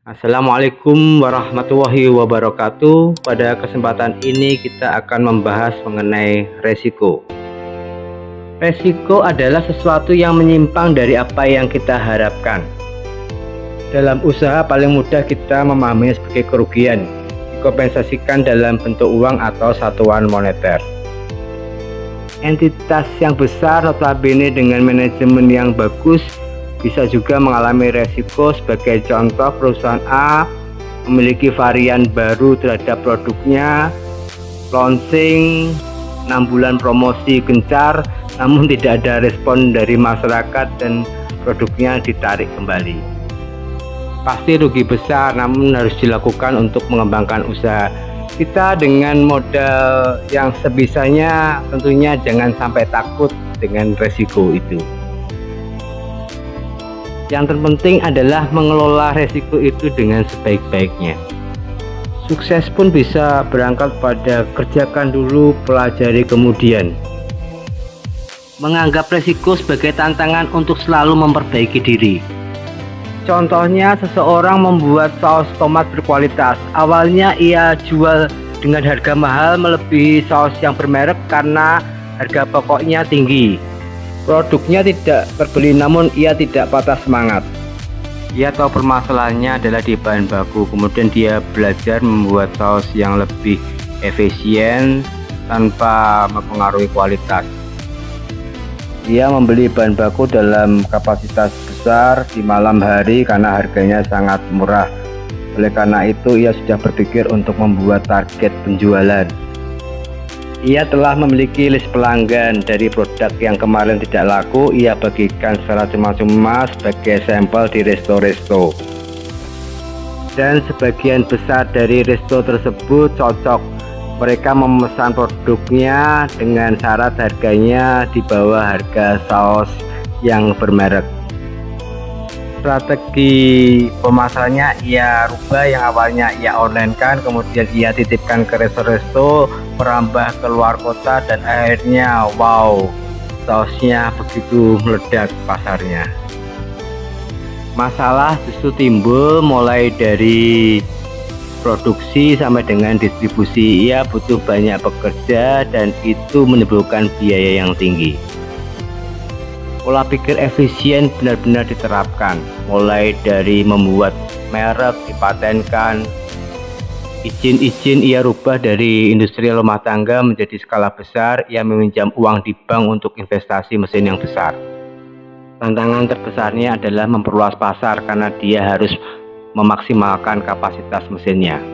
Assalamualaikum warahmatullahi wabarakatuh. Pada kesempatan ini kita akan membahas mengenai resiko. Resiko adalah sesuatu yang menyimpang dari apa yang kita harapkan. Dalam usaha paling mudah kita memahaminya sebagai kerugian, dikompensasikan dalam bentuk uang atau satuan moneter. Entitas yang besar notabene dengan manajemen yang bagus bisa juga mengalami resiko. Sebagai contoh, perusahaan A memiliki varian baru terhadap produknya, launching 6 bulan promosi gencar, namun tidak ada respon dari masyarakat dan produknya ditarik kembali. Pasti rugi besar, namun harus dilakukan untuk mengembangkan usaha. Kita dengan modal yang sebisanya tentunya jangan sampai takut dengan resiko itu. Yang terpenting adalah mengelola resiko itu dengan sebaik-baiknya. Sukses pun bisa berangkat pada kerjakan dulu, pelajari kemudian. Menganggap resiko sebagai tantangan untuk selalu memperbaiki diri. Contohnya, seseorang membuat saus tomat berkualitas. Awalnya ia jual dengan harga mahal melebihi saus yang bermerek karena harga pokoknya tinggi. Produknya tidak terbeli, namun ia tidak patah semangat. Ia tahu permasalahannya adalah di bahan baku, kemudian dia belajar membuat saus yang lebih efisien tanpa mempengaruhi kualitas. Ia membeli bahan baku dalam kapasitas besar di malam hari karena harganya sangat murah. Oleh karena itu ia sudah berpikir untuk membuat target penjualan. Ia telah memiliki list pelanggan. Dari produk yang kemarin tidak laku, ia bagikan secara cuma-cuma sebagai sampel di resto-resto. Dan sebagian besar dari resto tersebut cocok. Mereka memesan produknya dengan syarat harganya di bawah harga saus yang bermerek. Strategi pemasarannya ia rubah. Yang awalnya ia online kan, kemudian ia titipkan ke resto-resto, merambah ke luar kota, dan akhirnya wow, sausnya begitu meledak pasarnya. Masalah justru timbul mulai dari produksi sampai dengan distribusi. Ia butuh banyak pekerja dan itu menimbulkan biaya yang tinggi. Pola pikir efisien benar-benar diterapkan, mulai dari membuat merek, dipatenkan, izin-izin ia rubah dari industri rumah tangga menjadi skala besar. Ia meminjam uang di bank untuk investasi mesin yang besar. Tantangan terbesarnya adalah memperluas pasar karena dia harus memaksimalkan kapasitas mesinnya.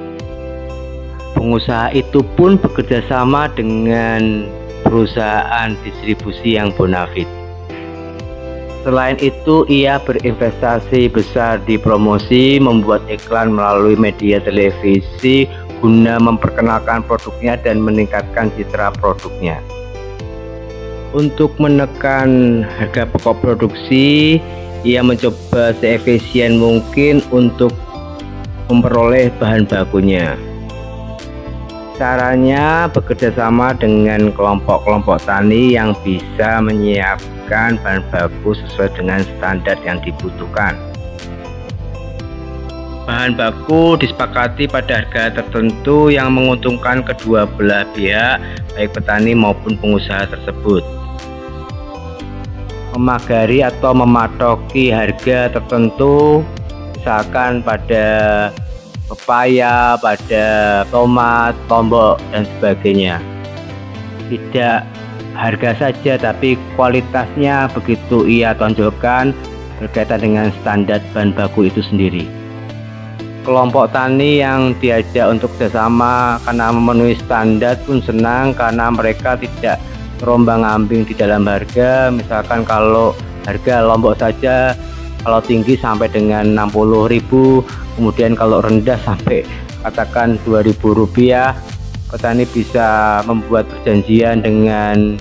Pengusaha itu pun bekerja sama dengan perusahaan distribusi yang bonafit. Selain itu, ia berinvestasi besar di promosi, membuat iklan melalui media televisi guna memperkenalkan produknya dan meningkatkan citra produknya. Untuk menekan harga pokok produksi, ia mencoba seefisien mungkin untuk memperoleh bahan bakunya. Caranya bekerja sama dengan kelompok-kelompok tani yang bisa menyiapkan bahan baku sesuai dengan standar yang dibutuhkan. Bahan baku disepakati pada harga tertentu yang menguntungkan kedua belah pihak, baik petani maupun pengusaha tersebut. Memagari atau mematoki harga tertentu, misalkan pada pepaya, pada tomat, lombok, dan sebagainya. Tidak harga saja, tapi kualitasnya begitu ia tonjolkan berkaitan dengan standar bahan baku itu sendiri. Kelompok tani yang diajak untuk kerjasama karena memenuhi standar pun senang karena mereka tidak terombang-ambing di dalam harga. Misalkan kalau harga lombok saja kalau tinggi sampai dengan 60.000, kemudian kalau rendah sampai katakan Rp2.000, petani bisa membuat perjanjian dengan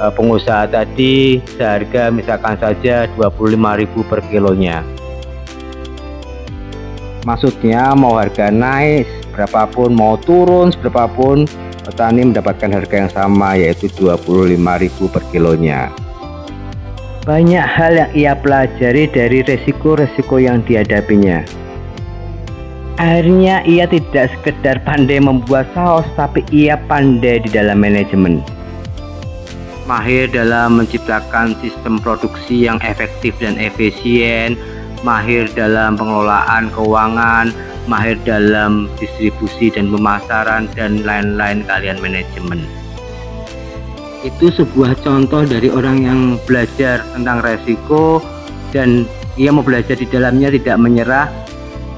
pengusaha tadi seharga misalkan saja Rp25.000 per kilonya. Maksudnya mau harga naik berapapun, mau turun berapapun, petani mendapatkan harga yang sama, yaitu Rp25.000 per kilonya. Banyak hal yang ia pelajari dari resiko-resiko yang dihadapinya. Akhirnya ia tidak sekedar pandai membuat saus, tapi ia pandai di dalam manajemen. Mahir dalam menciptakan sistem produksi yang efektif dan efisien, mahir dalam pengelolaan keuangan, mahir dalam distribusi dan pemasaran, dan lain-lain kalian manajemen. Itu sebuah contoh dari orang yang belajar tentang resiko dan ia mau belajar di dalamnya, tidak menyerah.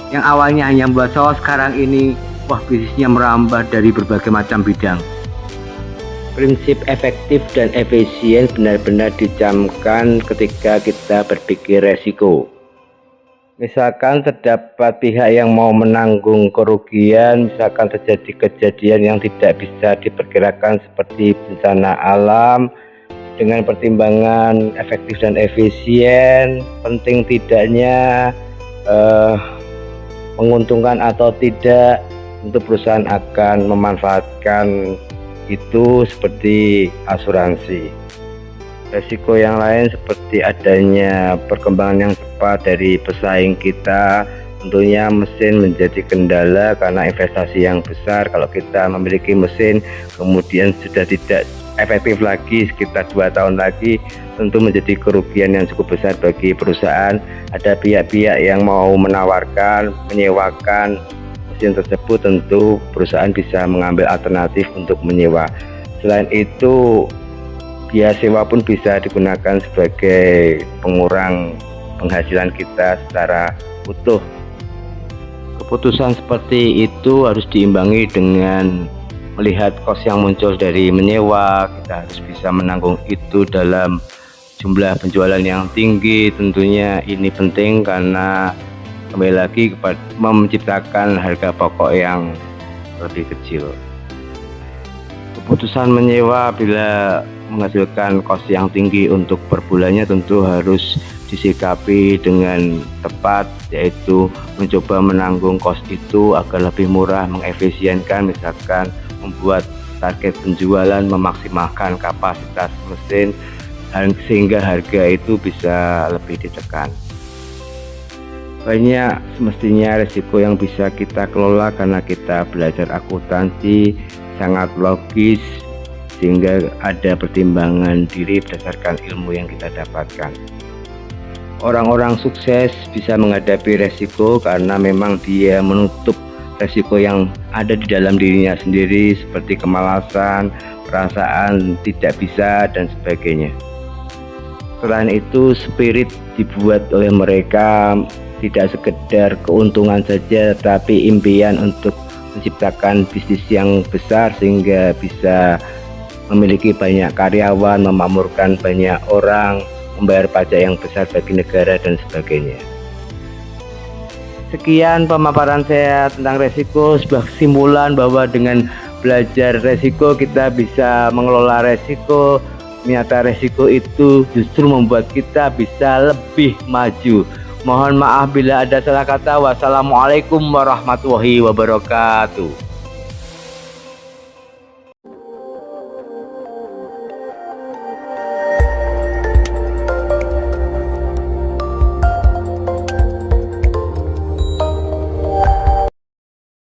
Yang awalnya hanya membuat saus, sekarang ini bisnisnya merambah dari berbagai macam bidang. Prinsip efektif dan efisien benar-benar dicamkan ketika kita berpikir resiko. Misalkan terdapat pihak yang mau menanggung kerugian, misalkan terjadi kejadian yang tidak bisa diperkirakan seperti bencana alam. Dengan pertimbangan efektif dan efisien, penting tidaknya menguntungkan atau tidak, untuk perusahaan akan memanfaatkan itu seperti asuransi. Resiko yang lain seperti adanya perkembangan yang cepat dari pesaing kita, tentunya mesin menjadi kendala karena investasi yang besar. Kalau kita memiliki mesin kemudian sudah tidak efektif lagi sekitar 2 tahun lagi, tentu menjadi kerugian yang cukup besar bagi perusahaan. Ada pihak-pihak yang mau menawarkan, menyewakan mesin tersebut, tentu perusahaan bisa mengambil alternatif untuk menyewa. Selain itu, biaya sewa pun bisa digunakan sebagai pengurang penghasilan kita secara utuh. Keputusan seperti itu harus diimbangi dengan melihat kos yang muncul dari menyewa. Kita harus bisa menanggung itu dalam jumlah penjualan yang tinggi. Tentunya ini penting karena kembali lagi kepada menciptakan harga pokok yang lebih kecil. Keputusan menyewa bila menghasilkan kos yang tinggi untuk per bulannya tentu harus disikapi dengan tepat, yaitu mencoba menanggung kos itu agar lebih murah, mengefisienkan, misalkan membuat target penjualan, memaksimalkan kapasitas mesin sehingga harga itu bisa lebih ditekan. Banyak semestinya risiko yang bisa kita kelola karena kita belajar akuntansi, sangat logis sehingga ada pertimbangan diri berdasarkan ilmu yang kita dapatkan. Orang-orang sukses bisa menghadapi resiko karena memang dia menutup resiko yang ada di dalam dirinya sendiri, seperti kemalasan, perasaan tidak bisa, dan sebagainya. Selain itu, spirit dibuat oleh mereka tidak sekedar keuntungan saja, tapi impian untuk menciptakan bisnis yang besar sehingga bisa memiliki banyak karyawan, memakmurkan banyak orang, membayar pajak yang besar bagi negara, dan sebagainya. Sekian pemaparan saya tentang resiko, sebuah kesimpulan bahwa dengan belajar resiko kita bisa mengelola resiko. Ternyata resiko itu justru membuat kita bisa lebih maju. Mohon maaf bila ada salah kata. Wassalamualaikum warahmatullahi wabarakatuh.